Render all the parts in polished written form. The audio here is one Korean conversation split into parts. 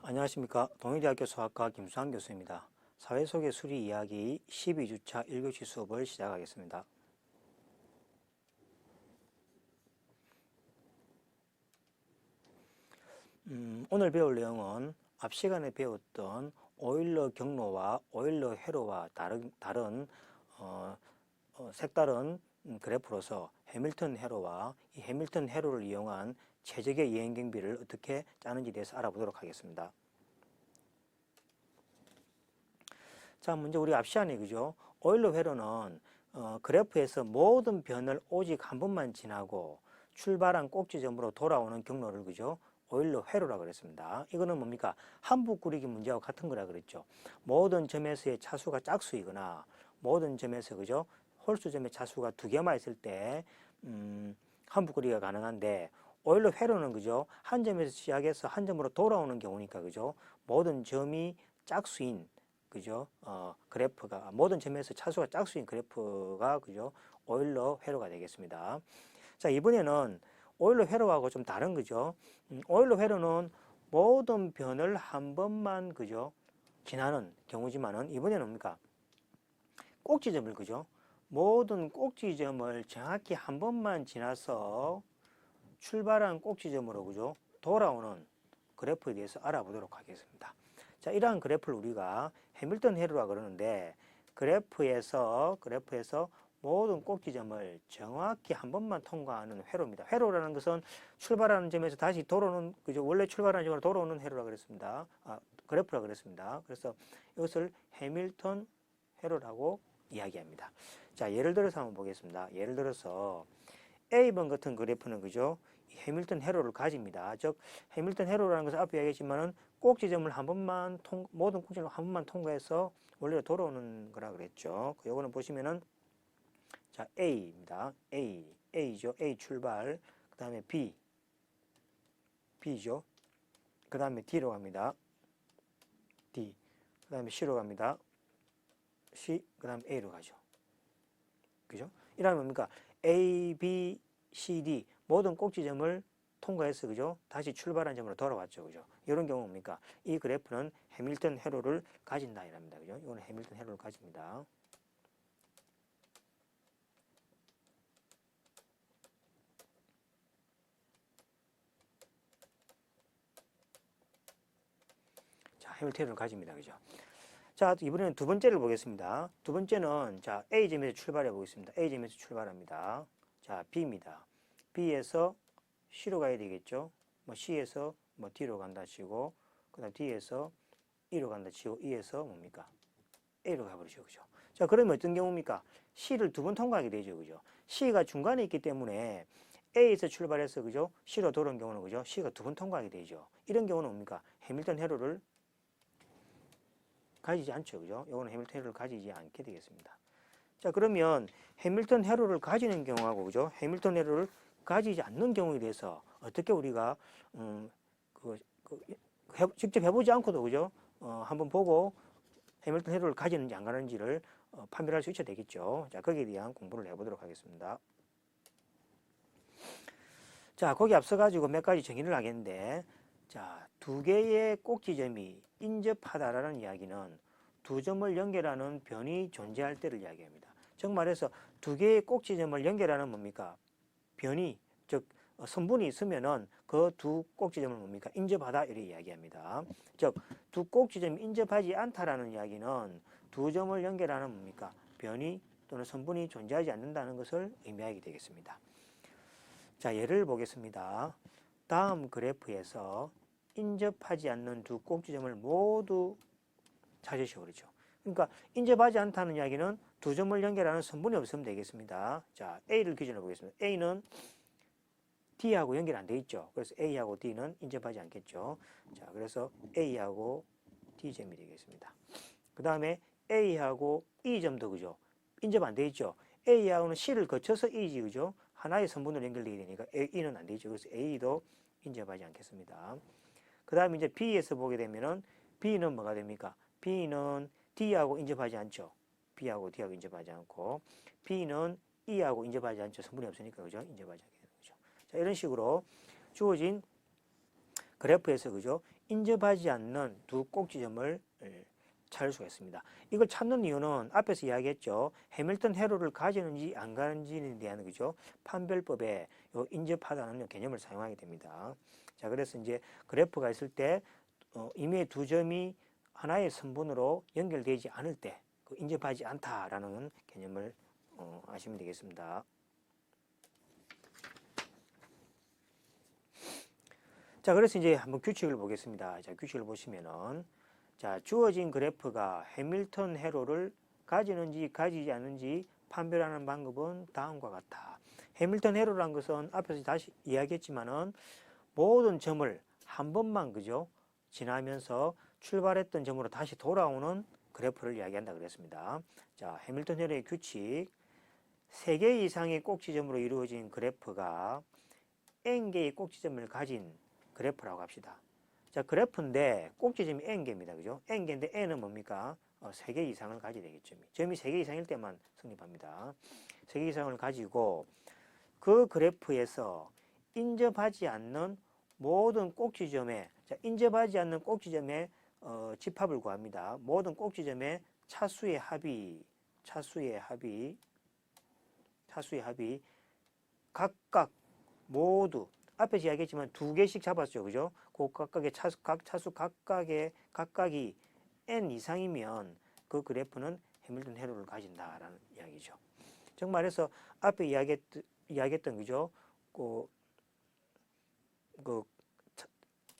안녕하십니까. 동의대학교 수학과 김수환 교수입니다. 사회 속의 수리 이야기 12주차 1교시 수업을 시작하겠습니다. 오늘 배울 내용은 앞 시간에 배웠던 오일러 경로와 오일러 회로와 다른 색다른 그래프로서 해밀턴 회로와 이 해밀턴 회로를 이용한 최적의 여행 경비를 어떻게 짜는지에 대해서 알아보도록 하겠습니다. 자, 먼저 우리 앞 시간에 그죠? 오일러 회로는 그래프에서 모든 변을 오직 한 번만 지나고 출발한 꼭지점으로 돌아오는 경로를 그죠? 오일러 회로라고 그랬습니다. 이거는 뭡니까? 한부 꾸리기 문제와 같은 거라 그랬죠. 모든 점에서의 차수가 짝수이거나 모든 점에서 그죠? 홀수점의 차수가 두 개만 있을 때 한부 꾸리기가 가능한데 오일러 회로는 그죠? 한 점에서 시작해서 한 점으로 돌아오는 경우니까 그죠? 모든 점이 짝수인 그죠? 그래프가 모든 점에서 차수가 짝수인 그래프가 그죠? 오일러 회로가 되겠습니다. 자, 이번에는 오일러 회로하고 좀 다른 거죠. 오일러 회로는 모든 변을 한 번만 그죠? 지나는 경우지만은 이번에는 뭡니까? 꼭지점을 그죠? 모든 꼭지점을 정확히 한 번만 지나서 출발한 꼭지점으로 그죠? 돌아오는 그래프에 대해서 알아보도록 하겠습니다. 자, 이러한 그래프를 우리가 해밀턴 회로라 그러는데 그래프에서 모든 꼭지점을 정확히 한 번만 통과하는 회로입니다. 회로라는 것은 출발하는 점에서 다시 돌아오는 그죠? 원래 출발하는 점으로 돌아오는 회로라 그랬습니다. 그래프라 그랬습니다. 그래서 이것을 해밀턴 회로라고 이야기합니다. 자, 예를 들어서 한번 보겠습니다. 예를 들어서 A번 같은 그래프는 그죠? 해밀턴 회로를 가집니다. 즉 해밀턴 회로라는 것은 앞에 얘기했지만은 꼭지점을 한 번만 모든 꼭지점을 한 번만 통과해서 원래로 돌아오는 거라 그랬죠. 요거는 보시면은 자, A입니다. A죠. A 출발. 그다음에 B죠. 그다음에 D로 갑니다. D. 그다음에 C로 갑니다. C. 그다음에 A로 가죠. 그죠? 이러면 뭡니까? A, B, C, D 모든 꼭지점을 통과해서 그죠? 다시 출발한 점으로 돌아왔죠. 그죠? 이런 경우 뭡니까? 이 그래프는 해밀턴 회로를 가진다 이랍니다. 그죠? 이거는 해밀턴 회로를 가집니다. 자, 해밀턴 회로를 가집니다. 그죠? 자, 이번에는 두 번째를 보겠습니다. 두 번째는 자, A점에서 출발해 보겠습니다. A점에서 출발합니다. 자, B입니다. B에서 C로 가야 되겠죠? 뭐 C에서 뭐 D로 간다 치고 그다음 D에서 E로 간다 치고 E에서 뭡니까? A로 가버리죠. 그죠? 자, 그러면 어떤 경우입니까? C를 두 번 통과하게 되죠. 그죠? C가 중간에 있기 때문에 A에서 출발해서 그죠? C로 돌아온 경우는 그죠? C가 두 번 통과하게 되죠. 이런 경우는 뭡니까? 해밀턴 회로를 가지지 않죠. 그죠? 이거는 해밀턴 회로를 가지지 않게 되겠습니다. 자, 그러면 해밀턴 회로를 가지는 경우하고 그죠? 해밀턴 회로를 가지지 않는 경우에 대해서 어떻게 우리가 직접 해보지 않고도 그죠? 한번 보고 해밀턴 회로를 가지는지 안 가는지를 판별할 수 있어야 되겠죠. 자, 거기에 대한 공부를 해보도록 하겠습니다. 자, 거기 앞서 가지고 몇 가지 정의를 하겠는데, 자, 두 개의 꼭지점이 인접하다라는 이야기는 두 점을 연결하는 변이 존재할 때를 이야기합니다. 즉 말해서 두 개의 꼭지점을 연결하는 뭡니까? 변이, 즉 선분이 있으면은 그 두 꼭지점을 뭡니까? 인접하다 이렇게 이야기합니다. 즉 두 꼭지점이 인접하지 않다라는 이야기는 두 점을 연결하는 뭡니까? 변이 또는 선분이 존재하지 않는다는 것을 의미하게 되겠습니다. 자, 예를 보겠습니다. 다음 그래프에서 인접하지 않는 두 꼭지점을 모두 찾으시오. 그렇죠. 그러니까 인접하지 않다는 이야기는 두 점을 연결하는 선분이 없으면 되겠습니다. 자, A를 기준으로 보겠습니다. A는 D하고 연결 안 돼 있죠. 그래서 A하고 D는 인접하지 않겠죠. 자, 그래서 A하고 D점이 되겠습니다. 그 다음에 A하고 E점도 그죠. 인접 안 돼 있죠. A하고는 C를 거쳐서 E지 그죠. 하나의 선분으로 연결되게 되니까 E는 안 되죠. 그래서 A도 인접하지 않겠습니다. 그 다음에 이제 B에서 보게 되면은 B는 뭐가 됩니까? B는 D하고 인접하지 않죠. B하고 D하고 인접하지 않고 B는 E하고 인접하지 않죠. 선분이 없으니까 그죠. 인접하지 않게 되는 거죠. 자, 이런 식으로 주어진 그래프에서 그죠. 인접하지 않는 두 꼭지점을 찾을 수가 있습니다. 이걸 찾는 이유는 앞에서 이야기했죠. 해밀턴 회로를 가지는지 안 가지는지에 대한 그죠? 판별법에 요 인접하다는 개념을 사용하게 됩니다. 자, 그래서 이제 그래프가 있을 때 임의의 두 점이 하나의 선분으로 연결되지 않을 때 인접하지 않다라는 개념을 아시면 되겠습니다. 자, 그래서 이제 한번 규칙을 보겠습니다. 자, 규칙을 보시면은 자, 주어진 그래프가 해밀턴 회로를 가지는지 가지지 않는지 판별하는 방법은 다음과 같다. 해밀턴 회로란 것은 앞에서 다시 이야기했지만은 모든 점을 한 번만 그죠? 지나면서 출발했던 점으로 다시 돌아오는 그래프를 이야기한다 그랬습니다. 자, 해밀턴 회로의 규칙. 3개 이상의 꼭지점으로 이루어진 그래프가 n개의 꼭지점을 가진 그래프라고 합시다. 자, 그래프인데 꼭지점이 n개입니다. 그죠? n개인데 n은 뭡니까? 3개 이상을 가지게 되겠죠. 점이 3개 이상일 때만 성립합니다. 3개 이상을 가지고 그 그래프에서 인접하지 않는 모든 꼭지점에, 자, 인접하지 않는 꼭지점에 집합을 구합니다. 모든 꼭지점의 차수의 합이 각각 모두 앞에서 이야기했지만 2개씩 잡았죠. 그죠? 그 각각의 각 차수 각각이 n 이상이면 그 그래프는 해밀턴 회로를 가진다라는 이야기죠. 즉 말해서 앞에 이야기했던 그죠? 그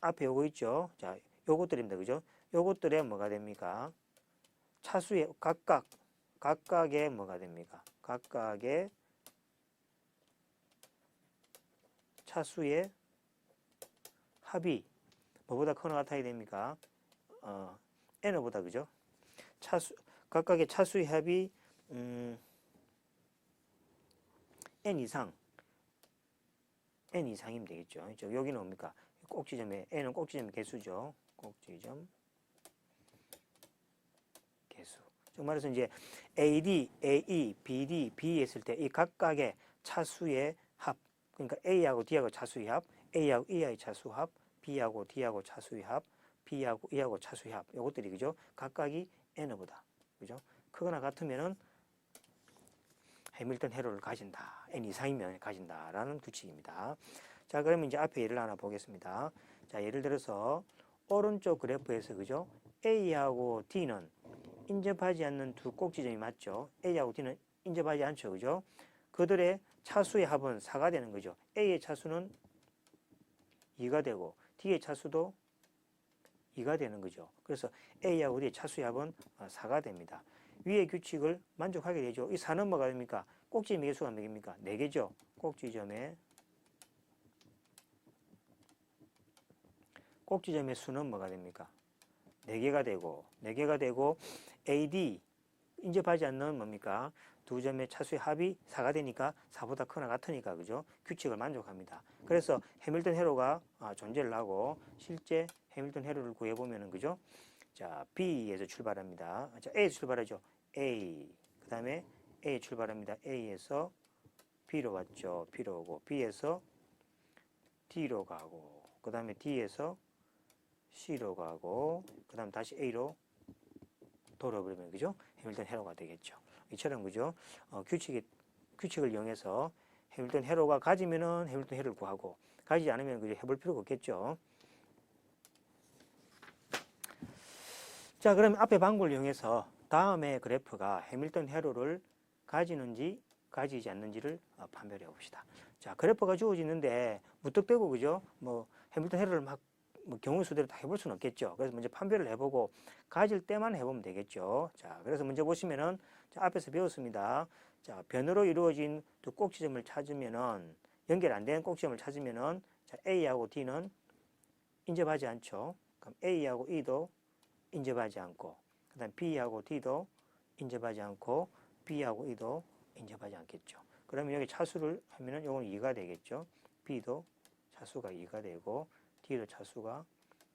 앞에 요거 있죠. 자, 요것들입니다. 그죠? 요것들에 뭐가 됩니까? 차수의 각각의 뭐가 됩니까? 각각의 차수의 합이 뭐보다 크거나 같아야 됩니까? n보다 그죠? 각각의 차수의 합이 n 이상이면 되겠죠. 여기는 뭡니까? 꼭지점에 n은 꼭지점 개수죠. 꼭지점 개수. 즉 말해서 이제 AD, AE, BD, BE 했을 때 이 각각의 차수의 합, 그러니까 A하고 D하고 차수의 합, A하고 E하고 차수 합, B하고 D하고 차수의 합, B하고 E하고 차수의 합. 요것들이 그죠? 각각이 n보다 그죠? 크거나 같으면은 해밀턴 회로를 가진다. n 이상이면 가진다라는 규칙입니다. 자, 그러면 이제 앞에 예를 하나 보겠습니다. 자, 예를 들어서 오른쪽 그래프에서 그죠? A하고 D는 인접하지 않는 두 꼭지점이 맞죠? A하고 D는 인접하지 않죠. 그죠? 그들의 차수의 합은 4가 되는 거죠. A의 차수는 2가 되고 D의 차수도 2가 되는 거죠. 그래서 A하고 D의 차수의 합은 4가 됩니다. 위의 규칙을 만족하게 되죠. 이 4는 뭐가 됩니까? 꼭지점의 개수가 몇 개입니까? 4개죠. 꼭지점의 수는 뭐가 됩니까? 4개가 되고 AD 인접하지 않는 뭡니까? 두 점의 차수의 합이 4가 되니까 4보다 크거나 같으니까 그죠? 규칙을 만족합니다. 그래서 해밀턴 회로가 존재를 하고 실제 해밀턴 회로를 구해보면은 그죠? 자, B에서 출발합니다. 자, A에서 출발하죠. A. 그 다음에 A 출발합니다. A에서 B로 왔죠. B로 오고 B에서 D로 가고 그 다음에 D에서 C로 가고 그 다음 다시 A로 돌아버리면 그죠? 해밀턴 회로가 되겠죠. 이처럼 그죠? 규칙을 이용해서 해밀턴 회로가 가지면은 해밀턴 회로를 구하고 가지지 않으면 그죠? 해볼 필요가 없겠죠. 자, 그럼 앞에 방법을 이용해서 다음에 그래프가 해밀턴 회로를 가지는지 가지지 않는지를 판별해 봅시다. 자, 그래프가 주어지는데 무턱대고 그죠? 뭐 해밀턴 회로를 막 경우 수대로 다 해볼 수는 없겠죠. 그래서 먼저 판별을 해보고 가질 때만 해보면 되겠죠. 자, 그래서 먼저 보시면은 자, 앞에서 배웠습니다. 자, 변으로 이루어진 두 꼭지점을 찾으면은 연결 안 되는 꼭지점을 찾으면은 자, A하고 D는 인접하지 않죠. 그럼 A하고 E도 인접하지 않고 그다음 B하고 D도 인접하지 않고 B하고 E도 인접하지 않겠죠. 그러면 여기 차수를 하면은 요건 2가 되겠죠. B도 차수가 2가 되고 D도 차수가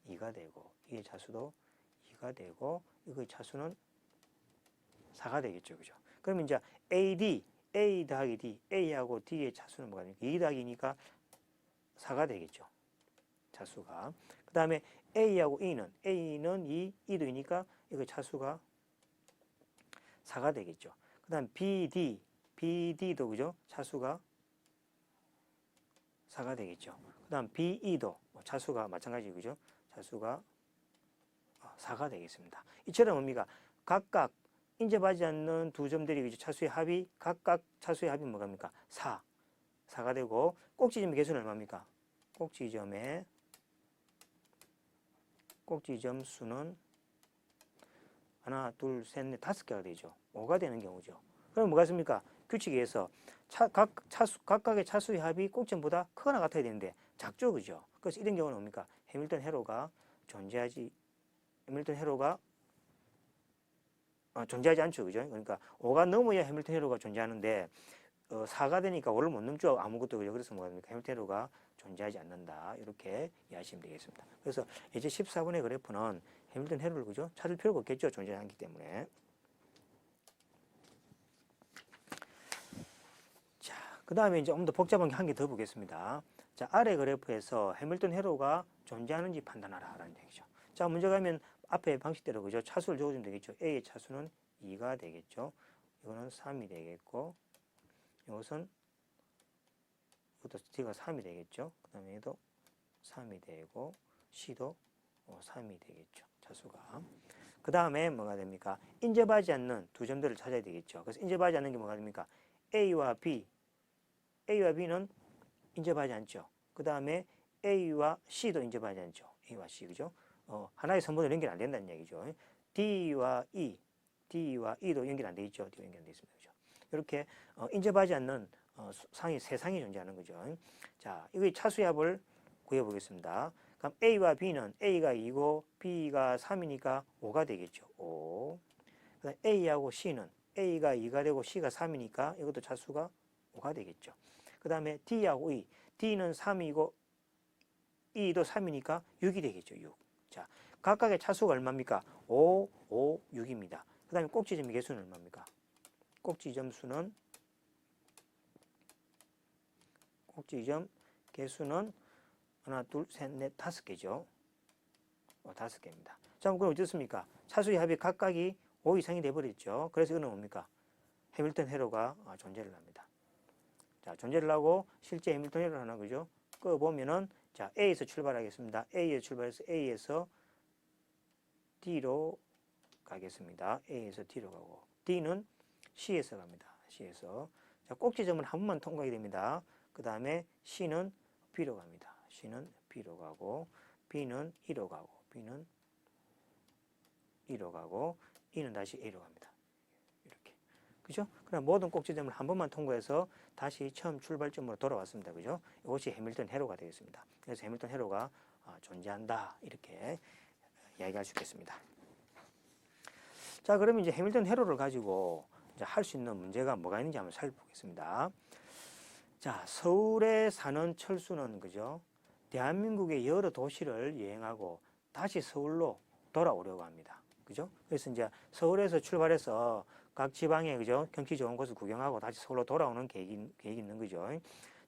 2가 되고 E의 차수도 2가 되고 이거의 차수는 4가 되겠죠. 그죠? 그러면 이제 A 더하기 D, A하고 D의 차수는 뭐가 됩니까? 2 더하기니까 4가 되겠죠. 차수가. 그 다음에 A하고 A는 2, E도 2니까 이거 차수가 4가 되겠죠. 그 다음 BD도 그죠? 차수가 4가 되겠죠. 그 다음 BE도 차수가 마찬가지 그죠? 차수가 4가 되겠습니다. 이처럼 뭡니까? 각각 인접하지 않는 두 점들이 그죠? 차수의 합이 각각 차수의 합이 뭐갑니까? 4가 되고 꼭지점의 개수는 얼마입니까? 꼭지점 수는 하나, 둘, 셋, 넷, 5개가 되죠. 5가 되는 경우죠. 그럼 뭐가 있습니까? 규칙에 의해서 각각의 차수의 합이 꼭지점보다 크거나 같아야 되는데 작죠, 그죠? 그래서 이런 경우는 뭡니까? 해밀턴 회로가 존재하지 않죠, 그죠? 그러니까 5가 넘어야 해밀턴 회로가 존재하는데 4가 되니까 5를 못 넘죠. 아무것도. 그죠? 그래서 뭐입니까? 해밀턴 회로가 존재하지 않는다. 이렇게 이해하시면 되겠습니다. 그래서 이제 14번의 그래프는 해밀턴 회로를 그죠? 찾을 필요가 없겠죠. 존재하지 않기 때문에. 자, 그 다음에 이제 좀 더 복잡한 게 한 개 더 보겠습니다. 자, 아래 그래프에서 해밀턴 회로가 존재하는지 판단하라. 라는 얘기죠. 자, 문제 가면 앞에 방식대로 그죠? 차수를 적어주면 되겠죠. A의 차수는 2가 되겠죠. 이거는 3이 되겠고, 이것은 D가 3이 되겠죠. 그 다음에 얘도 3이 되고, C도 3이 되겠죠. 차수가. 그 다음에 뭐가 됩니까? 인접하지 않는 두 점들을 찾아야 되겠죠. 그래서 인접하지 않는 게 뭐가 됩니까? A와 B는 인접하지 않죠. 그 다음에 A와 C도 인접하지 않죠. A와 C, 그죠? 하나의 선분으로 연결 안 된다는 얘기죠. D와 E도 연결 안 돼 있죠. D가 연결 안 돼 있습니다. 그죠? 이렇게 인접하지 않는 세 상이 존재하는 거죠. 자, 이거 차수의 합을 구해보겠습니다. 그럼 A와 B는 A가 2고 B가 3이니까 5가 되겠죠. 5. 그다음 A하고 C는 A가 2가 되고 C가 3이니까 이것도 차수가 5가 되겠죠. 그 다음에 D하고 E. D는 3이고 E도 3이니까 6이 되겠죠. 6. 자, 각각의 차수가 얼마입니까? 5, 5, 6입니다. 그 다음에 꼭지점의 개수는 얼마입니까? 꼭지점 개수는 하나, 둘, 셋, 넷, 5개죠. 5개입니다. 자, 그럼 어떻습니까? 차수의 합이 각각이 5 이상이 돼버렸죠. 그래서 이거는 뭡니까? 해밀턴 회로가 존재를 합니다. 자, 존재를 하고 실제 해밀턴 회로를 하나 그죠? 그거 보면은 자, A에서 출발하겠습니다. A에서 출발해서 A에서 D로 가겠습니다. A에서 D로 가고 D는 C에서 갑니다. C에서. 자, 꼭지점은 한 번만 통과하게 됩니다. 그 다음에 C는 B로 갑니다. C는 B로 가고 B는 E로 가고 B는 E로 가고 E는 다시 A로 갑니다. 이렇게. 그죠? 그럼 모든 꼭지점을 한 번만 통과해서 다시 처음 출발점으로 돌아왔습니다. 그죠? 이것이 해밀턴 회로가 되겠습니다. 그래서 해밀턴 회로가 존재한다. 이렇게 이야기할 수 있겠습니다. 자, 그러면 이제 해밀턴 회로를 가지고 할 수 있는 문제가 뭐가 있는지 한번 살펴보겠습니다. 자, 서울에 사는 철수는 그죠? 대한민국의 여러 도시를 여행하고 다시 서울로 돌아오려고 합니다. 그죠? 그래서 이제 서울에서 출발해서 각 지방에 그죠? 경치 좋은 곳을 구경하고 다시 서울로 돌아오는 계획이 있는 거죠.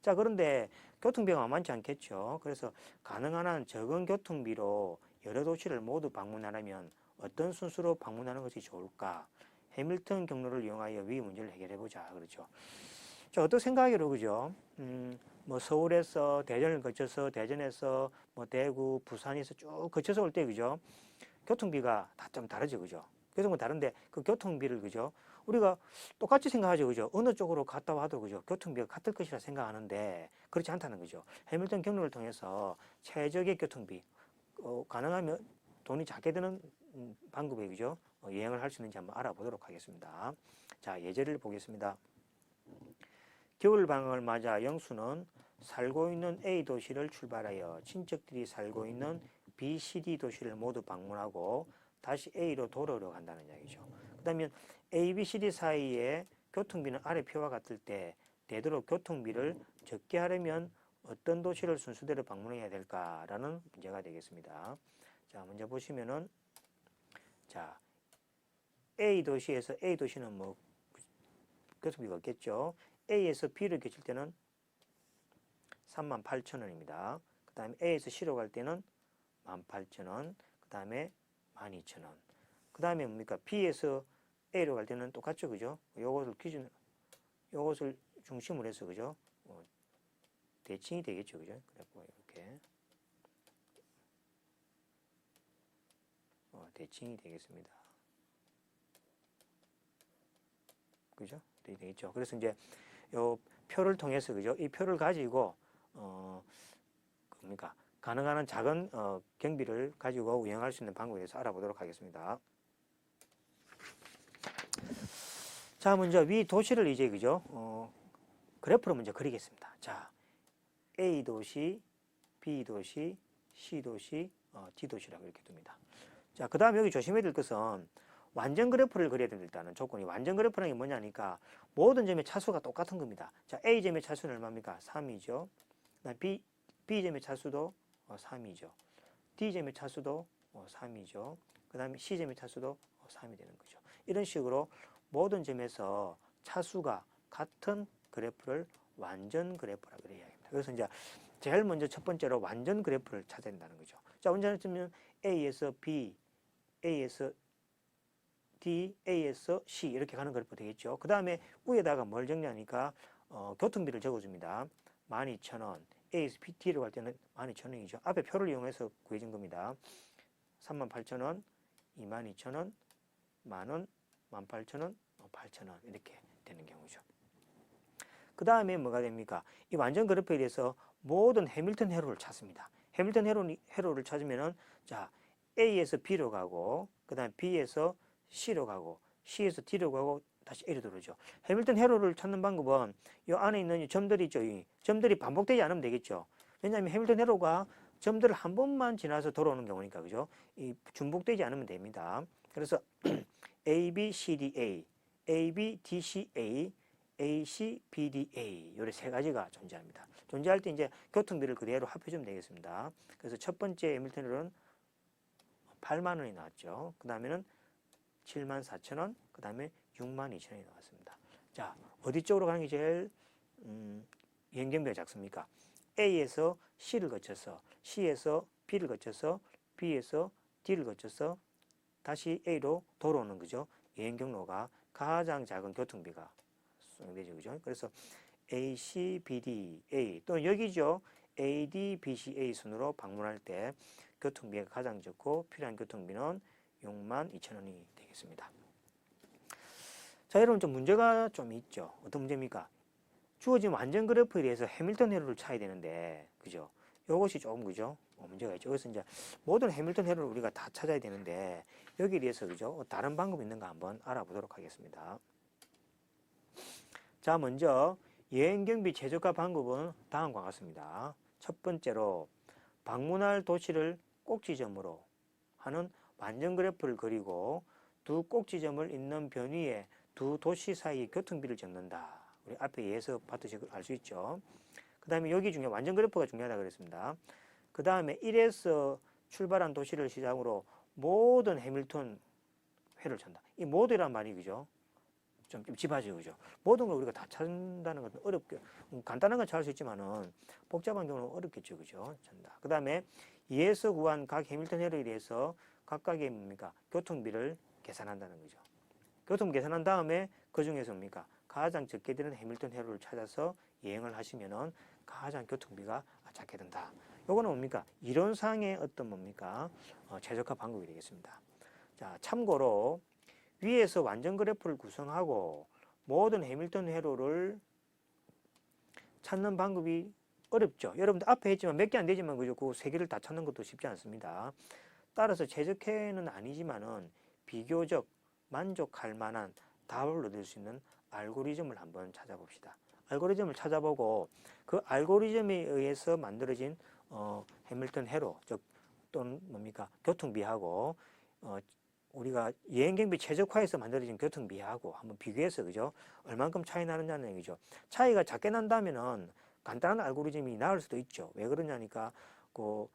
자, 그런데 교통비가 만만치 않겠죠. 그래서 가능한 한 적은 교통비로 여러 도시를 모두 방문하려면 어떤 순서로 방문하는 것이 좋을까? 해밀턴 경로를 이용하여 위 문제를 해결해 보자. 그렇죠. 자, 어떻게 생각하기로 그죠? 뭐 서울에서 대전을 거쳐서 대전에서 뭐 대구, 부산에서 쭉 거쳐서 올 때 그죠? 교통비가 다 좀 다르죠, 그죠? 교통은 다른데 그 교통비를 그죠? 우리가 똑같이 생각하죠, 그죠? 어느 쪽으로 갔다 와도 그죠? 교통비가 같을 것이라 생각하는데 그렇지 않다는 거죠. 해밀턴 경로를 통해서 최적의 교통비, 가능하면 돈이 작게 드는 방법에 그죠? 여행을 할 수 있는지 한번 알아보도록 하겠습니다. 자, 예제를 보겠습니다. 겨울방학을 맞아 영수는 살고 있는 A 도시를 출발하여 친척들이 살고 있는 B, C, D 도시를 모두 방문하고 다시 A로 돌아오려고 한다는 이야기죠. 그 다음에 A, B, C, D 사이에 교통비는 아래 표와 같을 때 되도록 교통비를 적게 하려면 어떤 도시를 순서대로 방문해야 될까라는 문제가 되겠습니다. 자, 먼저 보시면은 자, A 도시에서 A 도시는 뭐 교통비가 없겠죠. A에서 B를 거칠 때는 38,000원입니다. 그 다음에 A에서 C로 갈 때는 18,000원, 그 다음에 12,000원. 그 다음에 뭡니까? B에서 A로 갈 때는 똑같죠, 그죠? 요것을 중심으로 해서, 그죠? 대칭이 되겠죠, 그죠? 그래갖고 이렇게 대칭이 되겠습니다. 그죠? 되겠죠. 그래서 이제 요 표를 통해서, 그죠? 이 표를 가지고 뭡니까? 가능한 한 작은 경비를 가지고 운영할 수 있는 방법에 대해서 알아보도록 하겠습니다. 자, 먼저 위 도시를 이제, 그죠? 그래프로 먼저 그리겠습니다. 자, A 도시, B 도시, C 도시, D 도시라고 이렇게 둡니다. 자, 그 다음에 여기 조심해야 될 것은 완전 그래프를 그려야 됩니다. 일단은 조건이. 완전 그래프라는 게 뭐냐니까 모든 점의 차수가 똑같은 겁니다. 자, A점의 차수는 얼마입니까? 3이죠. B점의 차수도 3이죠. D점의 차수도 3이죠. 그 다음에 C점의 차수도 3이 되는 거죠. 이런 식으로 모든 점에서 차수가 같은 그래프를 완전 그래프라고 그래야 합니다. 그래서 이제 제일 먼저 첫 번째로 완전 그래프를 찾아야 된다는 거죠. 자, 완전히 쓰면 A에서 B, A에서 D, A에서 C 이렇게 가는 그래프 되겠죠. 그 다음에 위에다가 뭘 정리하니까 교통비를 적어줍니다. 12,000원. A에서 D로 갈 때는 12,000원이죠. 앞에 표를 이용해서 구해진 겁니다. 38,000원, 22,000원, 만원, 18,000원, 8,000원 이렇게 되는 경우죠. 그 다음에 뭐가 됩니까? 이 완전 그래프에 대해서 모든 해밀턴 회로를 찾습니다. 해밀턴 회로를 찾으면은 자, A에서 B로 가고 그 다음에 B에서 C로 가고 C에서 D로 가고 다시 A로 들어오죠. 해밀턴 회로를 찾는 방법은 이 안에 있는 이 점들이 있죠. 이 점들이 반복되지 않으면 되겠죠. 왜냐하면 해밀턴 회로가 점들을 한 번만 지나서 돌아오는 경우니까, 그죠? 이 중복되지 않으면 됩니다. 그래서 A, B, C, D, A, A, B, D, C, A, A, C, B, D, A 요래 세 가지가 존재합니다. 존재할 때 이제 교통비를 그대로 합해주면 되겠습니다. 그래서 첫 번째 해밀턴 회로는 8만 원이 나왔죠. 그 다음에는 74,000원, 그 다음에 62,000원이 나왔습니다. 자, 어디 쪽으로 가는 게 제일 여행경비가 작습니까? A에서 C를 거쳐서, C에서 B를 거쳐서, B에서 D를 거쳐서 다시 A로 돌아오는 거죠. 여행 경로가 가장 작은 교통비가 수행되죠, 그죠? 그래서 A, C, B, D, A 또는 여기죠. A, D, B, C, A 순으로 방문할 때 교통비가 가장 적고 필요한 교통비는 62,000원이 되겠습니다. 자, 여러분 좀 문제가 좀 있죠. 어떤 문제입니까? 주어진 완전 그래프에 대해서 해밀턴 회로를 찾아야 되는데, 그죠? 이것이 조금, 그죠? 문제가 있죠. 그래서 이제 모든 해밀턴 회로를 우리가 다 찾아야 되는데, 여기에 대해서, 그죠? 다른 방법이 있는가 한번 알아보도록 하겠습니다. 자, 먼저 여행경비 최저가 방법은 다음과 같습니다. 첫 번째로 방문할 도시를 꼭지점으로 하는 완전 그래프를 그리고 두 꼭지점을 잇는 변위에 두 도시 사이의 교통비를 적는다. 우리 앞에 예서 봤듯이 알 수 있죠. 그 다음에 여기 중에 완전 그래프가 중요하다고 그랬습니다. 그 다음에 1에서 출발한 도시를 시작으로 모든 해밀턴 회를 찾는다. 이 모두란 말이, 그죠? 좀 찝찝하죠, 그죠? 모든 걸 우리가 다 찾는다는 것은 어렵게, 간단한 건 찾을 수 있지만은 복잡한 경우는 어렵겠죠, 그죠? 찾는다. 그 다음에 2에서 구한 각 해밀턴 회로에 대해서 각각의 뭡니까? 교통비를 계산한다는 거죠. 교통비 계산한 다음에 그 중에서 뭡니까? 가장 적게 드는 해밀턴 회로를 찾아서 여행을 하시면은 가장 교통비가 작게 든다. 요거는 뭡니까? 이론상의 어떤 뭡니까? 최적화 방법이 되겠습니다. 자, 참고로 위에서 완전 그래프를 구성하고 모든 해밀턴 회로를 찾는 방법이 어렵죠. 여러분들 앞에 했지만 몇 개 안 되지만, 그죠? 그 세 개를 다 찾는 것도 쉽지 않습니다. 따라서 최적화는 아니지만은 비교적 만족할 만한 답을 얻을 수 있는 알고리즘을 한번 찾아봅시다. 알고리즘을 찾아보고 그 알고리즘에 의해서 만들어진 해밀턴 회로, 즉 또는 뭡니까? 교통비하고 우리가 여행경비 최적화해서 만들어진 교통비하고 한번 비교해서, 그죠? 얼만큼 차이 나느냐는 얘기죠. 차이가 작게 난다면은 간단한 알고리즘이 나을 수도 있죠. 왜 그러냐니까 그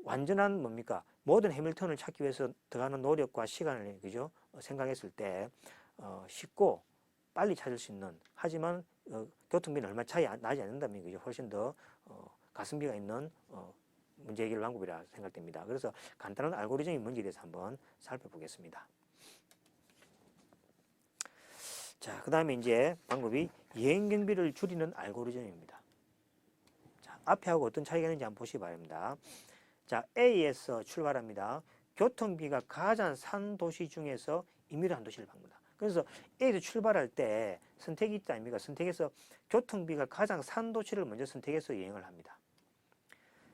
완전한 뭡니까? 모든 해밀턴을 찾기 위해서 들어가는 노력과 시간을, 그죠? 생각했을 때 쉽고 빨리 찾을 수 있는, 하지만 교통비는 얼마 차이 나지 않는다면, 그죠? 훨씬 더 가성비가 있는 문제 해결 방법이라 생각됩니다. 그래서 간단한 알고리즘이 뭔지에 대해서 한번 살펴보겠습니다. 자, 그 다음에 이제 방법이 여행 경비를 줄이는 알고리즘입니다. 자, 앞에 하고 어떤 차이가 있는지 한번 보시기 바랍니다. 자, A에서 출발합니다. 교통비가 가장 싼 도시 중에서 임의로 한 도시를 방문합니다. 그래서 A에서 출발할 때 선택이 있다 아닙니까? 선택해서 교통비가 가장 싼 도시를 먼저 선택해서 여행을 합니다.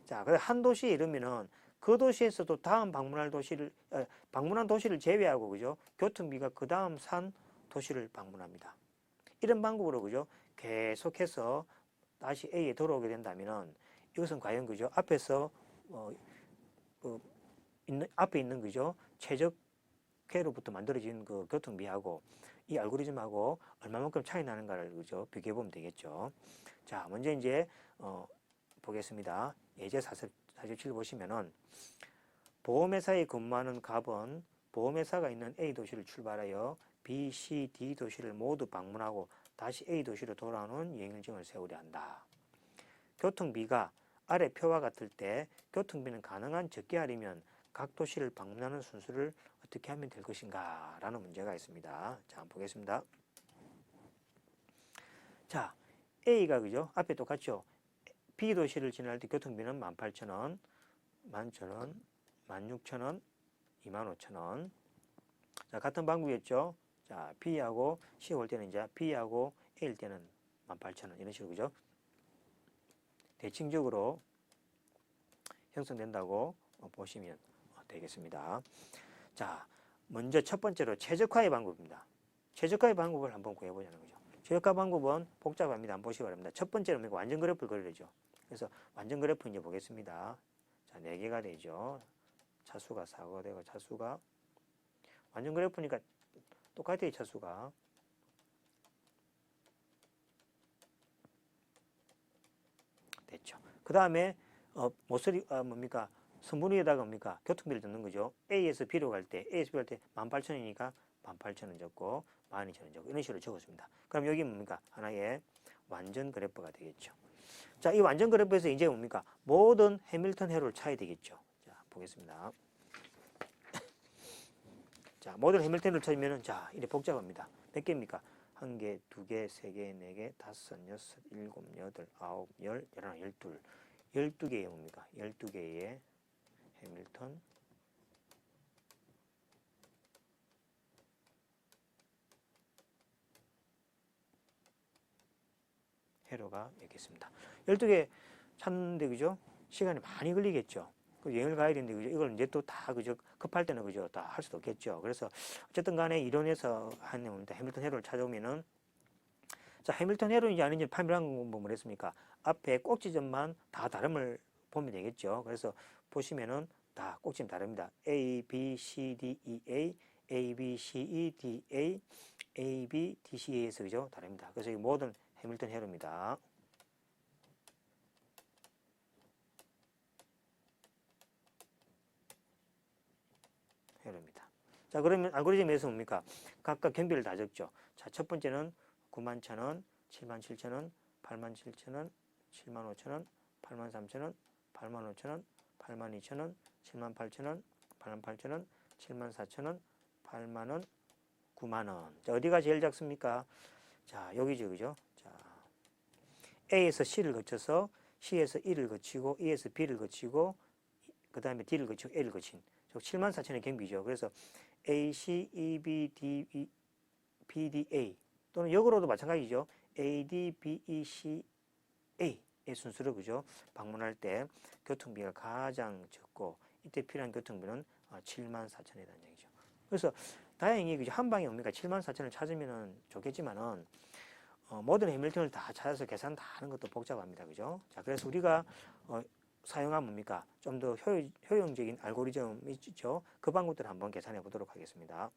자, 그래서 한 도시에 이르면은 그 도시에서도 다음 방문한 도시를 제외하고, 그죠? 교통비가 그 다음 산 도시를 방문합니다. 이런 방법으로, 그죠? 계속해서 다시 A에 돌아오게 된다면은 이것은 과연, 그죠? 앞에서, 앞에 있는, 그죠? 최적회로부터 만들어진 그 교통비하고 이 알고리즘하고 얼마만큼 차이 나는가를, 그죠? 비교해 보면 되겠죠. 자, 먼저 이제, 보겠습니다. 예제 47 보시면은 보험회사에 근무하는 갑은 보험회사가 있는 A 도시를 출발하여 B, C, D 도시를 모두 방문하고 다시 A 도시로 돌아오는 여행일정을 세우려 한다. 교통비가 아래 표와 같을 때 교통비는 가능한 적게 하려면 각 도시를 방문하는 순서를 어떻게 하면 될 것인가 라는 문제가 있습니다. 자, 한번 보겠습니다. 자, A가, 그죠? 앞에 똑같죠? B 도시를 지날 때 교통비는 18,000원, 11,000원, 16,000원, 25,000원. 자, 같은 방법이었죠. 자, B하고 C 올 때는 이제 B하고 A일 때는 18,000원 이런 식으로, 그죠? 대칭적으로 형성된다고 보시면 되겠습니다. 자, 먼저 첫 번째로 최적화의 방법입니다. 최적화의 방법을 한번 구해보자는 거죠. 최적화 방법은 복잡합니다. 한번 보시기 바랍니다. 첫 번째로 완전 그래프를 그리죠. 그래서 완전 그래프 이제 보겠습니다. 자, 4개가 되죠. 차수가 4가 되고 차수가 완전 그래프니까 똑같아요. 차수가. 됐죠. 그 다음에 모서리 뭡니까? 선분 위에다가 뭡니까? 교통비를 넣는 거죠. A에서 B로 갈 때 A에서 B로 갈 때 18,000원이니까 18,000원 적고 12,000원 적고 이런 식으로 적었습니다. 그럼 여기 뭡니까? 하나의 완전 그래프가 되겠죠. 자, 이 완전 그래프에서 이제 뭡니까? 모든 해밀턴 회로를 차야 되겠죠. 자, 보겠습니다. 자, 모든 해밀턴을 찾으면은 자, 이래 복잡합니다. 몇 개입니까? 1개, 2개, 3개, 4개, 5, 6, 7, 8, 9, 10, 11, 12. 12개의 뭡니까? 12개의 해밀턴 회로가 이렇게 있습니다. 12개 찾는데, 그죠? 시간이 많이 걸리겠죠. 그 여행을 가야 되는데, 그죠? 이걸 이제 또 다, 그죠? 급할 때는, 그죠? 다 할 수도 없겠죠. 그래서 어쨌든 간에 이론에서 하는 해밀턴 회로를 찾아오면은 자, 해밀턴 회로인지 아닌지 판별한 건 뭐 그랬습니까? 앞에 꼭지점만 다 다름을 보면 되겠죠. 그래서 보시면은 다 꼭지점 다릅니다. A, B, C, D, E, A, A, B, C, E, D, A, A, B, D, C, A에서, 그죠? 다릅니다. 그래서 이 모든 해밀턴 회로입니다. 회로입니다. 자, 그러면 알고리즘에서 뭡니까? 각각 경비를 다 적죠. 자, 첫 번째는 91,000원, 77,000원, 87,000원, 75,000원, 83,000원, 85,000원, 82,000원, 78,000원, 88,000원, 74,000원, 8만원, 9만원. 자, 어디가 제일 작습니까? 자, 여기죠, 그죠? 자, A에서 C를 거쳐서 C에서 E를 거치고 E에서 B를 거치고 그 다음에 D를 거치고 A를 거친 74,000의 경비죠. 그래서 A, C, E, B, D, E, B, D, A 또는 역으로도 마찬가지죠. A, D, B, E, C, A의 순서로, 그죠? 방문할 때 교통비가 가장 적고 이때 필요한 교통비는 74,000원이라는 얘기죠. 그래서 다행히, 그죠? 한 방에 옵니까? 74,000원을 찾으면 좋겠지만은 모든 해밀턴을 다 찾아서 계산 다 하는 것도 복잡합니다. 그죠? 자, 그래서 우리가 사용한 뭡니까? 좀 더 효용적인 알고리즘이 있죠. 그 방법들을 한번 계산해 보도록 하겠습니다.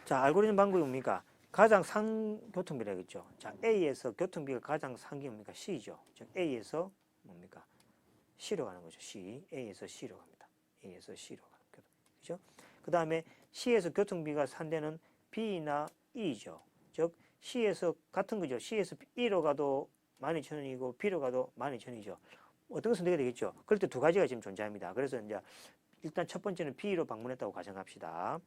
자, 알고리즘 방법이 뭡니까? 가장 싼 교통비라겠죠. 자, A에서 교통비가 가장 싼 게 뭡니까? C죠. 즉, A에서 뭡니까? C로 가는 거죠. C. A에서 C로 갑니다. A에서 C로 가는 거죠. 그죠? 그 다음에 C에서 교통비가 싼 데는 B나 E죠. 즉, C에서 같은 거죠. C에서 E로 가도 12,000원이고 B로 가도 12,000원이죠. 어떤 거 선택이 되겠죠? 그럴 때 두 가지가 지금 존재합니다. 그래서 이제 일단 첫 번째는 B로 방문했다고 가정합시다.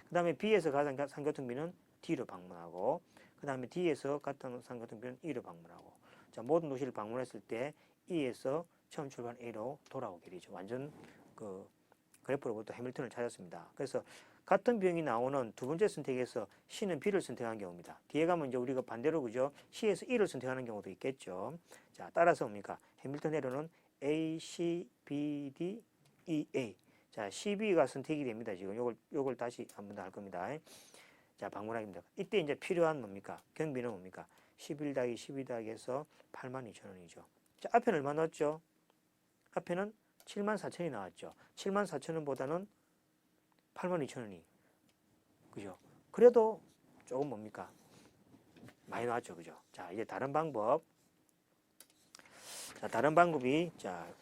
그 다음에 B에서 가장 상교통비는 D로 방문하고, 그 다음에 D에서 같은 상교통비는 E로 방문하고, 자, 모든 도시를 방문했을 때 E에서 처음 출발 A로 돌아오게 되죠. 완전 그 그래프로부터 해밀턴을 찾았습니다. 그래서 같은 비용이 나오는 두 번째 선택에서 C는 B를 선택한 경우입니다. 뒤에 가면 이제 우리가 반대로 그죠? C에서 E를 선택하는 경우도 있겠죠. 자, 따라서 뭡니까? 해밀턴 에러는 A, C, B, D, E, A. 자, CB가 선택이 됩니다. 지금 요걸 다시 한 번 더 할 겁니다. 자, 방문하기입니다. 이때 이제 필요한 뭡니까? 경비는 뭡니까? 11 더하기 12 더하기 해서 82,000원이죠. 자, 앞에는 얼마 나왔죠? 앞에는 74,000원이 나왔죠. 74,000원보다는 82,000원이. 그죠? 그래도 조금 뭡니까? 많이 나왔죠. 그죠? 자, 이제 다른 방법. 자, 다른 방법이, 자,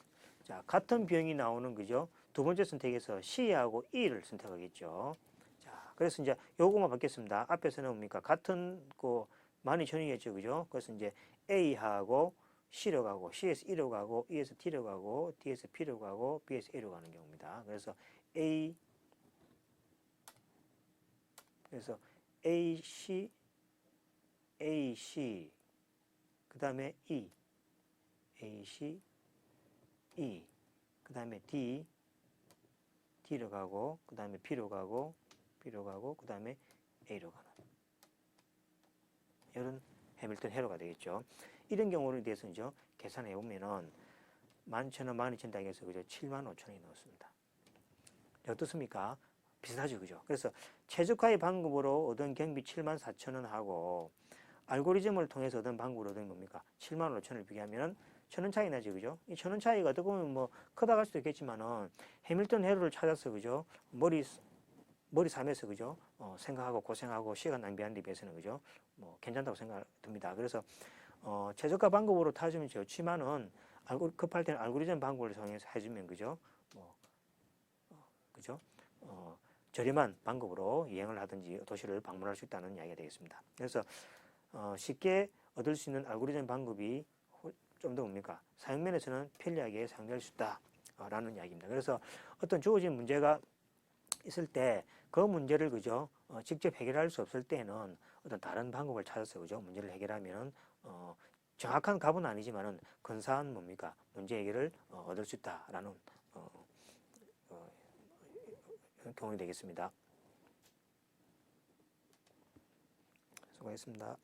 같은 비용이 나오는, 그죠? 두 번째 선택에서 C하고 E를 선택하겠죠. 자, 그래서 이제 요거만 받겠습니다. 앞에서는 뭡니까? 같은 그 12,000원이겠죠. 그죠? 그래서 이제 A하고 C로 가고, C에서 E로 가고, E에서 D로 가고, D에서 B로 가고, B에서 A로 가는 경우입니다. 그래서 AC, 그 다음에 AC, E, 그 다음에 D로 가고, 그 다음에 B로 가고, 그 다음에 A로 가는. 이런 해밀턴 회로가 되겠죠. 이런 경우에 대해서는 계산해 보면은 11,000원, 12,000원 당해서 그죠? 75,000원이 나왔습니다. 어떻습니까? 비슷하죠, 그죠? 그래서 최적화의 방법으로 얻은 경비 74,000원하고 알고리즘을 통해서 얻은 방법으로 얻은 겁니까? 75,000원을 비교하면 1,000원 차이 나죠, 그죠? 이 1,000원 차이가 어떻게 보면 뭐 크다 갈 수도 있겠지만은 해밀턴 회로를 찾아서 그죠? 머리 삼에서 그죠? 생각하고 고생하고 시간 낭비하는 데 비해서는 그죠? 뭐 괜찮다고 생각됩니다. 그래서 최저가 방법으로 타주면 좋지만은 급할 때는 알고리즘 방법을 통해서 해주면 그죠? 뭐 그죠? 저렴한 방법으로 여행을 하든지 도시를 방문할 수 있다는 이야기가 되겠습니다. 그래서 쉽게 얻을 수 있는 알고리즘 방법이 좀 더 뭡니까? 사용면에서는 편리하게 사용될 수 있다라는 이야기입니다. 그래서 어떤 주어진 문제가 있을 때 그 문제를 그죠? 직접 해결할 수 없을 때는 어떤 다른 방법을 찾아서 그죠? 문제를 해결하면 정확한 답은 아니지만은 근사한 뭡니까? 문제 해결을 얻을 수 있다라는 경험이 되겠습니다. 수고하셨습니다.